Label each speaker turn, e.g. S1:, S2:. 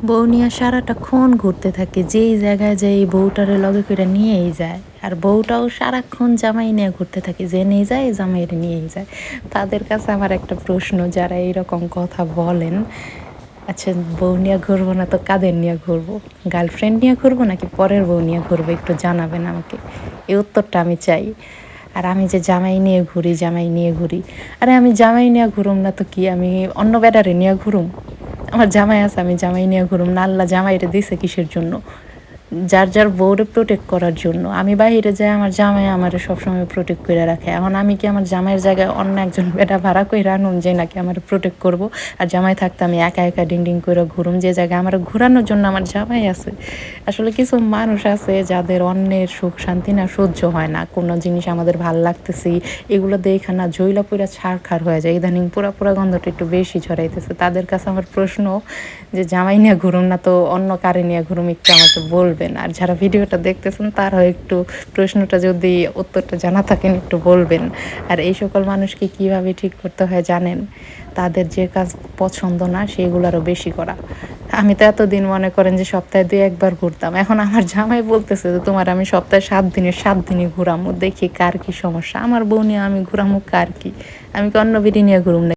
S1: বউ নিয়ে সারাটাক্ষণ ঘুরতে থাকে, যেই জায়গায় যায় এই বউটারে লগে করে নিয়েই যায়। আর বউটাও সারাক্ষণ জামাই নিয়ে ঘুরতে থাকে, যে নিয়ে যায় জামাইয়ের নিয়েই যায়। তাদের কাছে আমার একটা প্রশ্ন, যারা এইরকম কথা বলেন, আচ্ছা বউ নিয়ে ঘুরবো না তো কাদের নিয়ে ঘুরবো? গার্লফ্রেন্ড নিয়ে ঘুরবো নাকি পরের বউ নিয়ে ঘুরবো? একটু জানাবেন আমাকে, এই উত্তরটা আমি চাই। আর আমি যে জামাই নিয়ে ঘুরি, জামাই নিয়ে ঘুরি, আরে আমি জামাই নিয়ে ঘুরুম না তো কি, আমি অন্য বেডারে নিয়ে ঘুরুম? আমার জামাই আছে, আমি জামাই নিয়ে ঘুরুম না? আল্লাহ জামাইরে দিছে কিসের জন্য? যার যার বউরে প্রোটেক্ট করার জন্য। আমি বাইরে যাই, আমার জামাই আমারে সবসময় প্রোটেক্ট করে রাখে। এখন আমি কি আমার জামাইয়ের জায়গায় অন্য একজন বেটা ভাড়া কইরা আনুম যে নাকি আমার প্রোটেক্ট করব? আর জামাই থাকতে আমি একা একা ডিং ডিং করে ঘুরুম যে জায়গায় আমার ঘোরানোর জন্য আমার জামাই আছে? আসলে কিছু মানুষ আছে যাদের অন্যের সুখ শান্তি না সহ্য হয় না, কোনো জিনিস আমাদের ভাল লাগতেছি এগুলো দেখে না জইলা পুরা ছাড়খাড় হয়ে যায়। ইদানিং পুরা পুরা গন্ধটা একটু বেশি ছড়াইতেছে। তাদের কাছে আমার প্রশ্ন, যে জামাই নিয়ে ঘুরুম না তো অন্য কারে নিয়ে ঘুরুম, একটু আমাকে বলবেন। আর যারা ভিডিওটা দেখতেছেন তারাও একটু প্রশ্নটা, যদি উত্তরটা জানা থাকেন, একটু বলবেন। আর এই সকল মানুষকে কিভাবে ঠিক করতে হয় জানেন? তাদের যে কাজ পছন্দ না সেগুলো বেশি করা। আমি তো এতদিন মনে করেন যে সপ্তাহে 2-1 বার ঘুরতাম, এখন আমার জামাই বলতেছে যে তোমার আমি সপ্তাহে 7 দিনের 7 দিনই ঘুরামো, দেখি কার কি সমস্যা। আমার বউ নিয়ে আমি ঘুরামো কার কি? আমি কি অন্য বিড়ি নিয়ে ঘুরুম না?